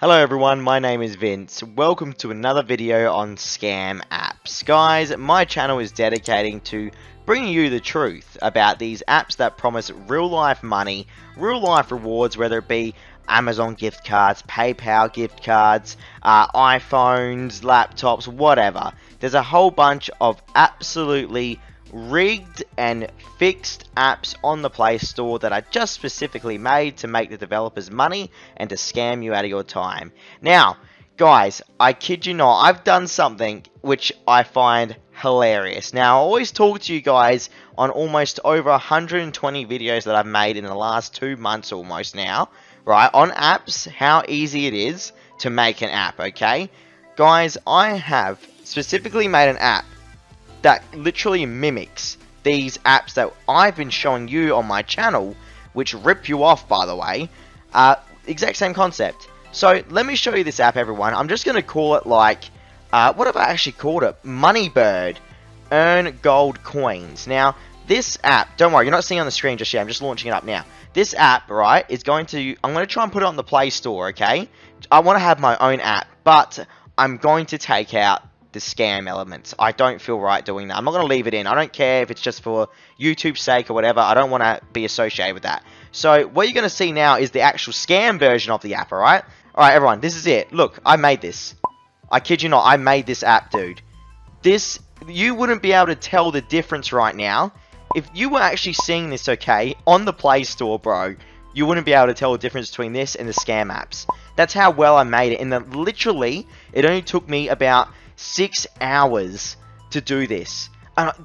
Hello everyone, my name is Vince. Welcome to another video on scam apps. Guys, my channel is dedicating to bringing you the truth about these apps that promise real life money, real life rewards, whether it be Amazon gift cards, PayPal gift cards, iPhones, laptops, whatever. There's a whole bunch of absolutely rigged and fixed apps on the Play Store that are just specifically made to make the developers money and to scam you out of your time. Now, guys, I kid you not, I've done something which I find hilarious. Now, I always talk to you guys on almost over 120 videos that I've made in the last 2 months almost now, right, on apps, how easy it is to make an app, okay? Guys, I have specifically made an app that literally mimics these apps that I've been showing you on my channel, which rip you off, by the way. Exact same concept. So let me show you this app, everyone. I'm just going to call it like, what have I actually called it? Moneybird. Earn gold coins. Now, this app, don't worry, you're not seeing it on the screen just yet. I'm just launching it up now. This app, right, is going to, I'm going to try and put it on the Play Store, okay? I want to have my own app, but I'm going to take out the scam elements. I don't feel right doing that. I'm not going to leave it in. I don't care if it's just for YouTube's sake or whatever. I don't want to be associated with that. So what you're going to see now is the actual scam version of the app, alright? Alright, everyone, this is it. Look, I made this. I kid you not, I made this app, dude. This, you wouldn't be able to tell the difference right now. If you were actually seeing this, okay, on the Play Store, bro, you wouldn't be able to tell the difference between this and the scam apps. That's how well I made it. And literally, it only took me about 6 hours to do this.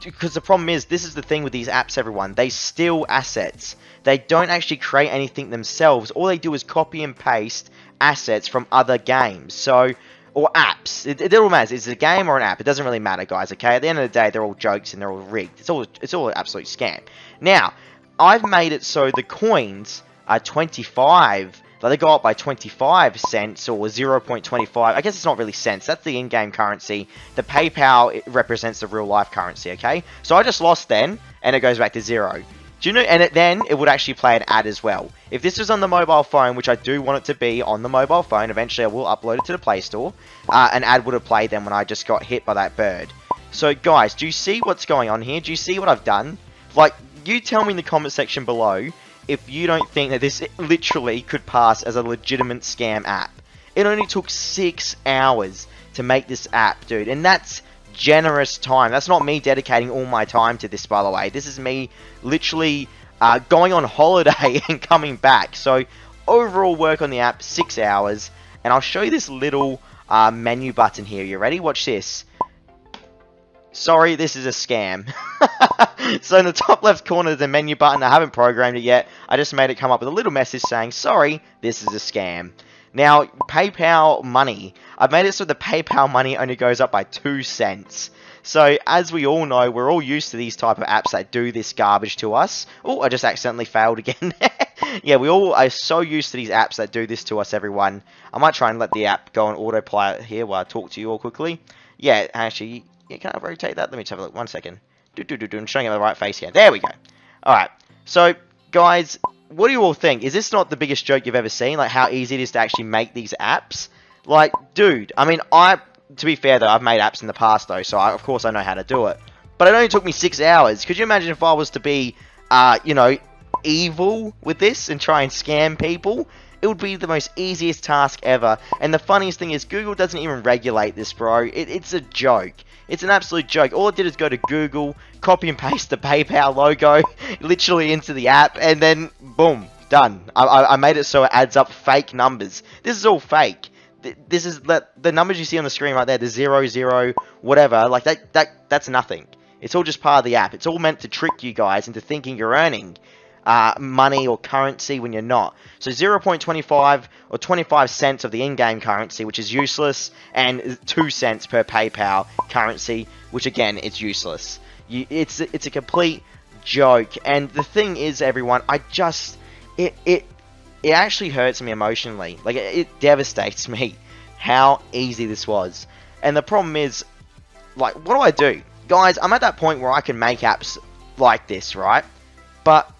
Because the problem is, this is the thing with these apps, everyone. They steal assets. They don't actually create anything themselves. All they do is copy and paste assets from other games. So, or apps. It all matters. Is it a game or an app? It doesn't really matter, guys, okay? At the end of the day, they're all jokes and they're all rigged. It's all an absolute scam. Now, I've made it so the coins are 25. Like they go up by 25 cents or 0.25. I guess it's not really cents. That's the in-game currency. The PayPal, it represents the real-life currency, okay? So I just lost then, and it goes back to 0. Do you know? And then it would actually play an ad as well. If this was on the mobile phone, which I do want it to be on the mobile phone, eventually I will upload it to the Play Store. An ad would have played then when I just got hit by that bird. So guys, do you see what's going on here? Do you see what I've done? Like, you tell me in the comment section below if you don't think that this literally could pass as a legitimate scam app. It only took 6 hours to make this app, dude. And that's generous time. That's not me dedicating all my time to this, by the way. This is me literally going on holiday and coming back. So, overall work on the app, 6 hours. And I'll show you this little menu button here. You ready? Watch this. Sorry, this is a scam. So in the top left corner there's a menu button. I haven't programmed it yet. I just made it come up with a little message saying, sorry, this is a scam. Now, PayPal money. I've made it so the PayPal money only goes up by 2 cents. So, as we all know, we're all used to these type of apps that do this garbage to us. Oh, I just accidentally failed again. Yeah, we all are so used to these apps that do this to us, everyone. I might try and let the app go on autopilot here while I talk to you all quickly. Yeah, actually, yeah, can I rotate that? Let me just have a look. 1 second. I'm showing you the right face here. There we go. Alright. So, guys, what do you all think? Is this not the biggest joke you've ever seen? Like, how easy it is to actually make these apps? Like, dude, I mean, to be fair, though, I've made apps in the past, though, so of course I know how to do it. But it only took me 6 hours. Could you imagine if I was to be, you know, evil with this and try and scam people? It would be the most easiest task ever. And the funniest thing is, Google doesn't even regulate this, bro. It's a joke. It's an absolute joke. All it did is go to Google, copy and paste the PayPal logo, literally into the app, and then, boom, done. I made it so it adds up fake numbers. This is all fake. This is the numbers you see on the screen right there, the 0, 0, whatever, like that's nothing. It's all just part of the app. It's all meant to trick you guys into thinking you're earning money or currency when you're not. So 0.25 or 25 cents of the in-game currency, which is useless, and 2 cents per PayPal currency, which again is useless. It's a complete joke. And the thing is, everyone, it actually hurts me emotionally. Like, it devastates me how easy this was. And the problem is, like, what do? Guys, I'm at that point where I can make apps like this, right? But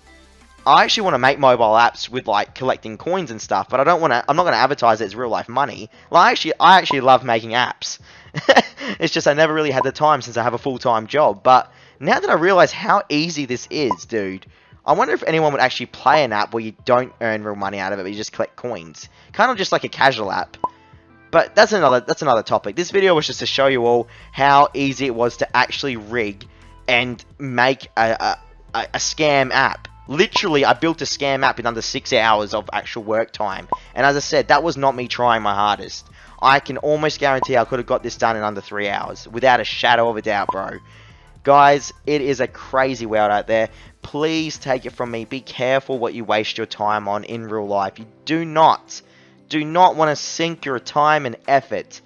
I actually want to make mobile apps with like collecting coins and stuff, but I don't want to. I'm not going to advertise it as real life money. Like I actually love making apps. It's just I never really had the time since I have a full-time job. But now that I realize how easy this is, dude, I wonder if anyone would actually play an app where you don't earn real money out of it, but you just collect coins, kind of just like a casual app. But that's another topic. This video was just to show you all how easy it was to actually rig and make a scam app. Literally, I built a scam app in under 6 hours of actual work time. And as I said, that was not me trying my hardest. I can almost guarantee I could have got this done in under 3 hours, without a shadow of a doubt, bro. Guys, it is a crazy world out there. Please take it from me. Be careful what you waste your time on in real life. You do not want to sink your time and effort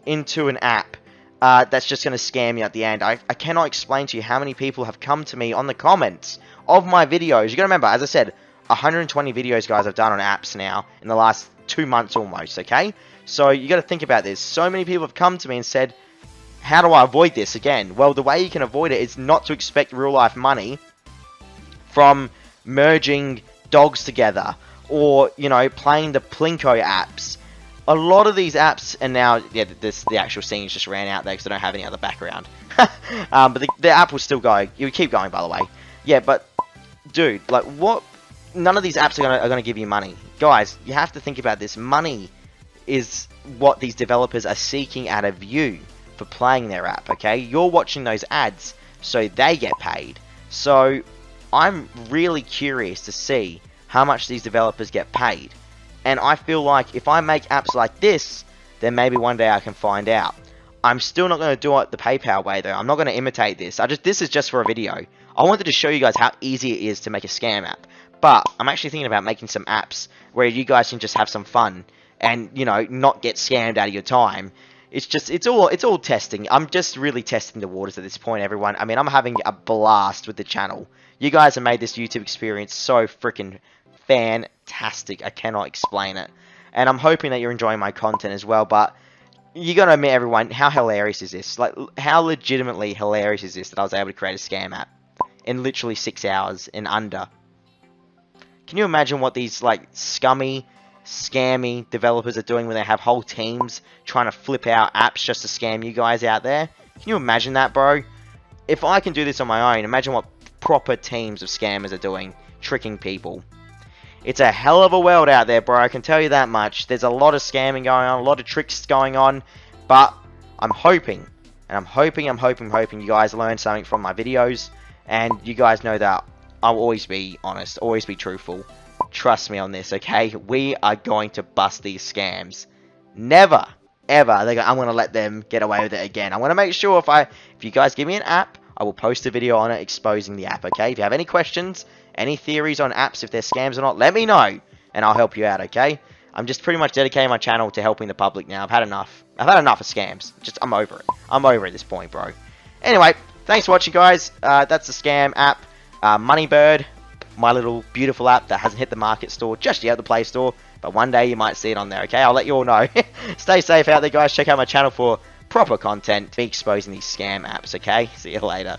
into an app that's just going to scam you at the end. I cannot explain to you how many people have come to me on the comments of my videos. You got to remember, as I said, 120 videos, guys, I've done on apps now in the last 2 months almost, okay? So you got to think about this. So many people have come to me and said, how do I avoid this again? Well, the way you can avoid it is not to expect real life money from merging dogs together or, you know, playing the Plinko apps. A lot of these apps, and now, yeah, the actual scenes just ran out there because I don't have any other background. But the app will still go. You keep going, by the way. Yeah, but, dude, like, what? None of these apps are gonna give you money. Guys, you have to think about this. Money is what these developers are seeking out of you for playing their app, okay? You're watching those ads, so they get paid. So, I'm really curious to see how much these developers get paid. And I feel like if I make apps like this, then maybe one day I can find out. I'm still not going to do it the PayPal way, though. I'm not going to imitate this. This is just for a video. I wanted to show you guys how easy it is to make a scam app. But I'm actually thinking about making some apps where you guys can just have some fun and, you know, not get scammed out of your time. It's all testing. I'm just really testing the waters at this point, everyone. I mean, I'm having a blast with the channel. You guys have made this YouTube experience so freaking fantastic. I cannot explain it. And I'm hoping that you're enjoying my content as well. But you gotta admit, everyone, how hilarious is this? Like, how legitimately hilarious is this that I was able to create a scam app in literally 6 hours in under? Can you imagine what these, like, scammy developers are doing when they have whole teams trying to flip out apps just to scam you guys out there? Can you imagine that, bro? If I can do this on my own, imagine what proper teams of scammers are doing, tricking people. It's a hell of a world out there, bro. I can tell you that much. There's a lot of scamming going on, a lot of tricks going on, but I'm hoping, and I'm hoping you guys learn something from my videos, and you guys know that I'll always be honest, always be truthful. Trust me on this, okay? We are going to bust these scams. Never, ever, I'm going to let them get away with it again. I'm going to make sure if you guys give me an app, I will post a video on it exposing the app, okay? If you have any questions, any theories on apps, if they're scams or not, let me know, and I'll help you out, okay? I'm just pretty much dedicating my channel to helping the public now. I've had enough. I've had enough of scams. I'm over it. I'm over at this point, bro. Anyway, thanks for watching, guys. That's the scam app. Moneybird, my little beautiful app that hasn't hit the market store just yet, the Play Store, but one day you might see it on there, okay? I'll let you all know. Stay safe out there, guys. Check out my channel for proper content, me exposing these scam apps, okay? See you later.